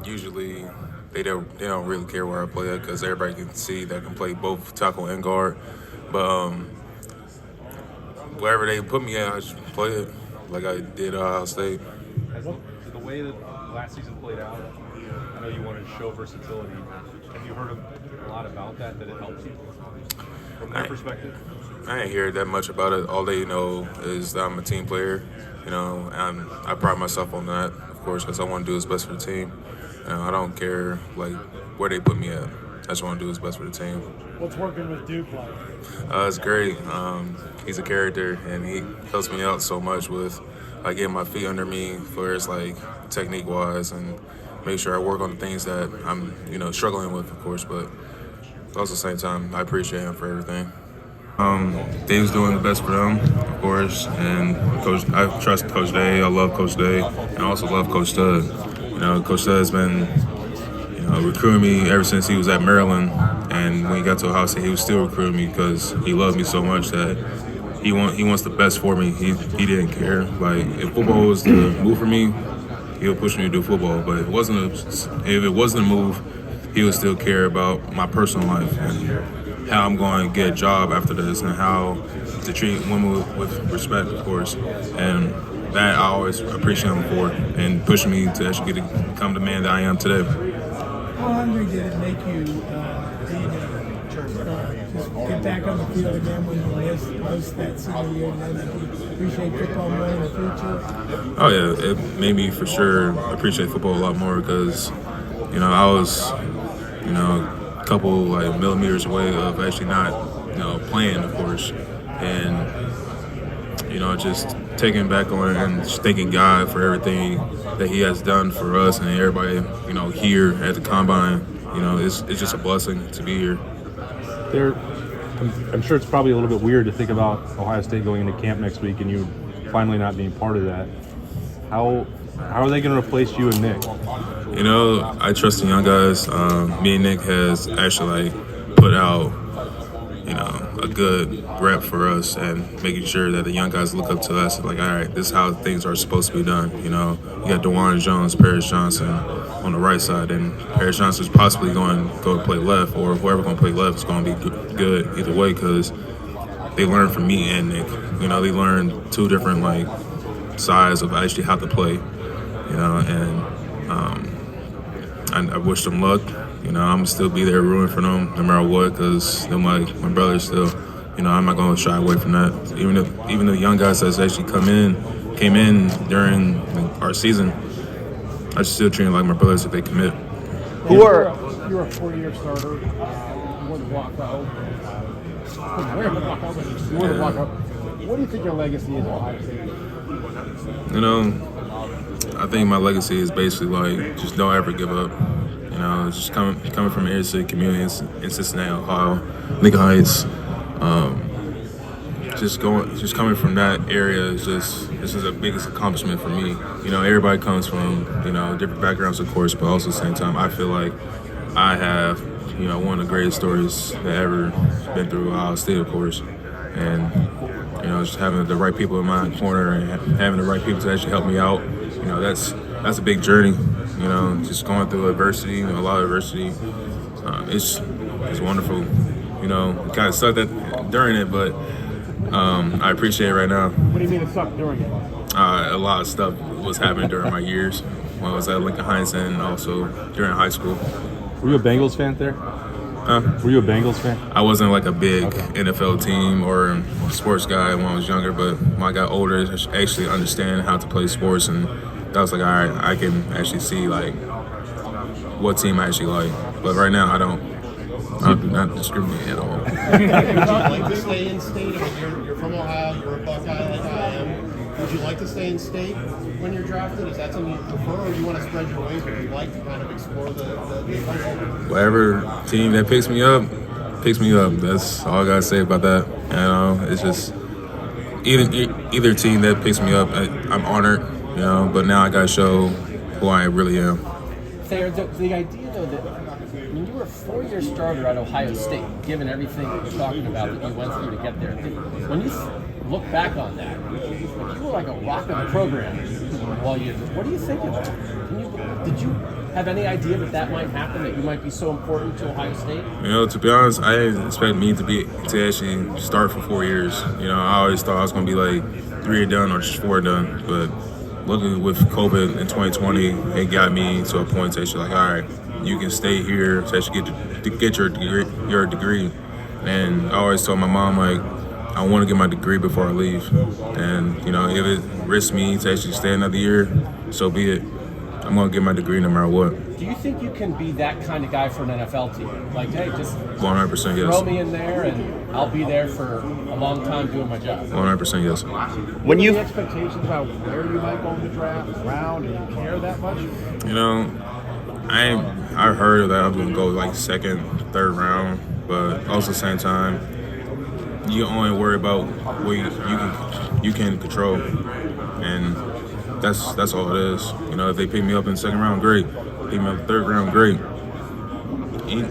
usually they don't really care where I play at because everybody can see that I can play both tackle and guard. But wherever they put me at, I just play it like I did at Ohio State. Has the way that last season played out, I know you wanted to show versatility. Have you heard a lot about that it helps you from their perspective? I ain't hear that much about it. All they know is that I'm a team player, and I pride myself on that, of course, because I want to do what's best for the team. I don't care like where they put me at. I just want to do what's best for the team. What's working with Duke like? It's great. He's a character, and he helps me out so much with getting my feet under me for his technique-wise, and make sure I work on the things that I'm struggling with, of course. But also at the same time, I appreciate him for everything. Dave's doing the best for them, of course, and I trust Coach Day. I love Coach Day, and I also love Coach Stud. Coach Stud has been recruiting me ever since he was at Maryland, and when he got to Ohio State, he was still recruiting me because he loved me so much that he wants the best for me. He didn't care. Like, if football was the move for me, he would push me to do football. But if it wasn't a move, he would still care about my personal life and how I'm going to get a job after this and how to treat women with respect, of course. And that I always appreciate him for, and pushing me to actually become the man that I am today. How hungry did it make you just get back on the field again when you missed that senior year, and then you appreciate football more in the future? Oh yeah, it made me for sure appreciate football a lot more because, I was, a couple millimeters away of actually not, playing, of course, and just taking back on it and just thanking God for everything that He has done for us and everybody, here at the Combine. It's just a blessing to be here. I'm sure it's probably a little bit weird to think about Ohio State going into camp next week and you finally not being part of that. How are they going to replace you and Nick? I trust the young guys. Me and Nick has actually put out, a good rep for us and making sure that the young guys look up to us like, all right, this is how things are supposed to be done. You got DeJuan Jones, Paris Johnson on the right side, and Paris Johnson is possibly going to go play left, or whoever going to play left is going to be good either way because they learned from me and Nick. They learned two different sides of actually how to play. And I wish them luck. I'm going to still be there rooting for them no matter what because they're my brothers still. I'm not going to shy away from that. Even the young guys that's actually came in during our season, I still treat them like my brothers if they commit. You're a 4-year starter. You won the walkout. What do you think your legacy is at Ohio State? I think my legacy is basically just don't ever give up. Just coming from an inner city community in Cincinnati, Ohio, Lincoln Heights. Just coming from that area is this is the biggest accomplishment for me. Everybody comes from different backgrounds, of course, but also at the same time, I feel like I have one of the greatest stories that ever been through Ohio State, of course, and just having the right people in my corner and having the right people to actually help me out. That's a big journey. Just going through adversity, a lot of adversity. It's wonderful. It kind of sucked during it, but I appreciate it right now. What do you mean it sucked during it? A lot of stuff was happening during my years when I was at Lincoln Heights and also during high school. Were you a Bengals fan there? Were you a Bengals fan? I wasn't a big NFL team or sports guy when I was younger, but when I got older, I actually understand how to play sports, and that was all right, I can actually see what team I actually like. But right now, I do not discriminate at all. Would you like to stay in state? You're from Ohio, you're a Buckeye like I am. Would you like to stay in state when you're drafted? Is that something you prefer, or do you want to spread your wings? Would you like to kind of explore the country? Whatever team that picks me up. That's all I got to say about that. It's just either team that picks me up, I'm honored, but now I got to show who I really am. Thayer, the idea, though, that when you were a 4-year starter at Ohio State, given everything that you're talking about that you went through to get there, when you look back on that, you were like a rock of the program what do you think of that? Can you Did you have any idea that might happen, that you might be so important to Ohio State? To be honest, I didn't expect me to actually start for 4 years. I always thought I was going to be like 3 done or just 4 done. But looking with COVID in 2020, it got me to a point to actually like, all right, you can stay here to actually get your degree. And I always told my mom, like, I want to get my degree before I leave. And, if it risks me to actually stay another year, so be it. I'm going to get my degree no matter what. Do you think you can be that kind of guy for an NFL team? Like, hey, just 100% yes. throw me in there and I'll be there for a long time doing my job. 100% yes. When you Any expectations about where you might go in the draft, round, do you care that much? I heard that I'm going to go like second, third round, but also at the same time, you only worry about what you can control, and that's all it is. If they pick me up in the second round, great. Pick me up in the third round, great.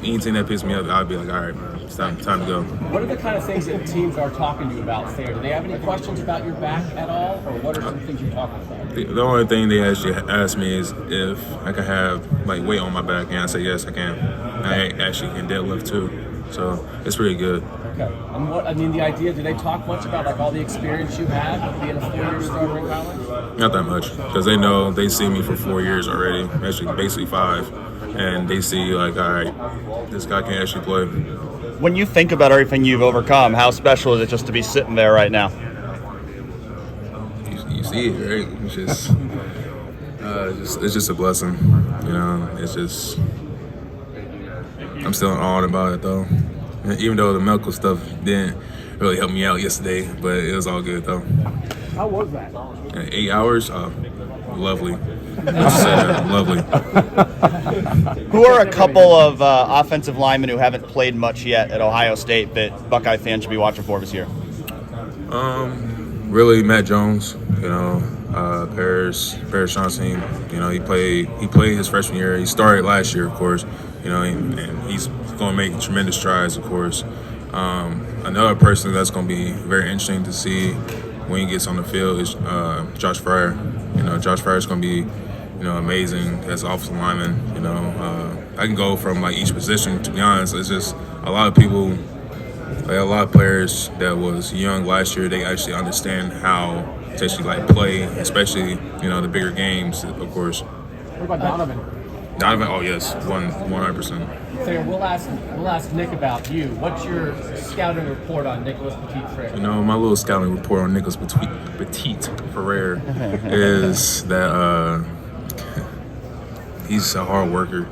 Anything that picks me up, I'll be like, all right, man, it's time to go. What are the kind of things that teams are talking to you about, Thayer? Do they have any questions about your back at all, or what are some things you're talking about? The only thing they actually asked me is if I could have like weight on my back, and I said yes, I can. I actually can deadlift too, so it's pretty good. Okay. And the idea, do they talk much about like all the experience you had being a 4-year starter in college? Not that much, because they see me for 4 years already, actually basically 5, and they see like, all right, this guy can actually play. when you think about everything you've overcome, how special is it just to be sitting there right now? You see it, right? It's just a blessing, It's just I'm still in awe about it though. Even though the medical stuff didn't really help me out yesterday, but it was all good though. How was that? 8 hours, lovely. Let's say that, lovely. Who are a couple of offensive linemen who haven't played much yet at Ohio State that Buckeye fans should be watching for this year? Really, Matt Jones. Paris Johnson. He played his freshman year. He started last year, of course. And he's going to make tremendous strides, of course. Another person that's going to be very interesting to see when he gets on the field is Josh Fryer. Josh Fryer is going to be, amazing as offensive lineman. I can go from like each position. To be honest, it's just a lot of people, like a lot of players that was young last year. They actually understand how to actually like play, especially the bigger games, of course. What about Donovan? Donovan, oh yes, 100%. Thayer, we'll ask Nick about you. What's your scouting report on Nicholas Petit-Frere? My little scouting report on Nicholas Petit-Frere is that he's a hard worker.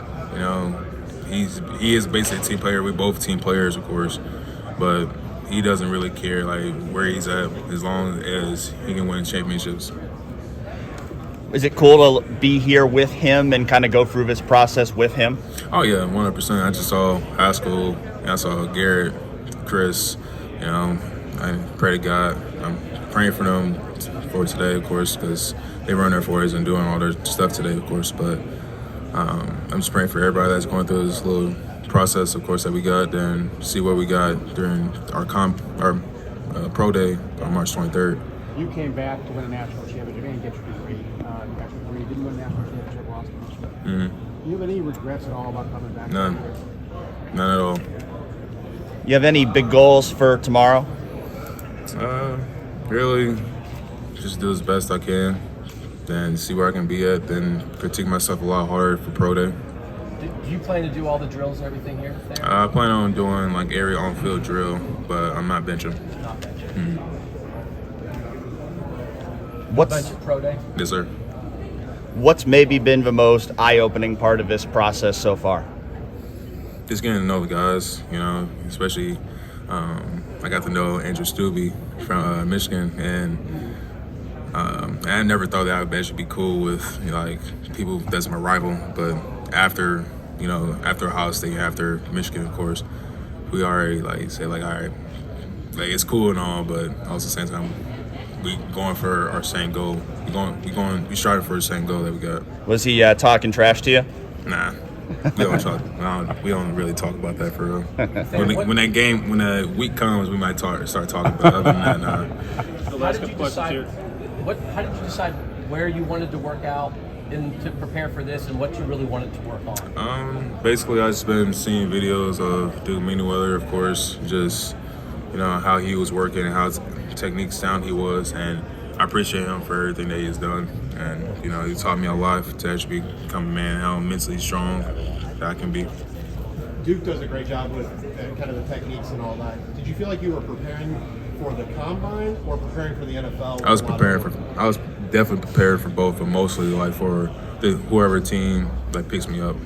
He is basically a team player. We both team players, of course, but he doesn't really care like where he's at as long as he can win championships. Is it cool to be here with him and kind of go through this process with him? Oh yeah, 100%. I just saw Haskell, and I saw Garrett, Chris. I pray to God. I'm praying for them for today, of course, because they run their 4s and doing all their stuff today, of course. But I'm just praying for everybody that's going through this little process, of course, that we got, and see what we got during our pro day on March 23rd. You came back to win a national championship and get your degree. You didn't win a national championship, lost a national. Mm-hmm. Do you have any regrets at all about coming back? None at all. You have any big goals for tomorrow? Really, just do as best I can, then see where I can be at, then critique myself a lot harder for pro day. Do you plan to do all the drills and everything here, Thayer? I plan on doing like every on-field drill, but I'm not benching. Not benching. Mm-hmm. What's pro day? Yes, sir. What's maybe been the most eye-opening part of this process so far? Just getting to know the guys, especially I got to know Andrew Stubbe from Michigan, and I never thought that I would actually be cool with like people that's my rival, but after Ohio State, after Michigan, of course, we already like say like, all right, like it's cool and all, but also at the same time we going for our same goal. We striving for the same goal that we got. Was he talking trash to you? Nah, we don't talk. We don't really talk about that for real. When the week comes, we might start talking about it. Other than that, nah. How did you decide where you wanted to work out? to prepare for this, and what you really wanted to work on? Basically, I've just been seeing videos of Duke Manyweather, of course, just how he was working and how technique sound he was, and I appreciate him for everything that he's done. And he taught me a lot to actually become a man, how mentally strong that I can be. Duke does a great job with kind of the techniques and all that. Did you feel like you were preparing for the combine or preparing for the NFL? I was definitely prepared for both, but mostly like for whoever team that picks me up.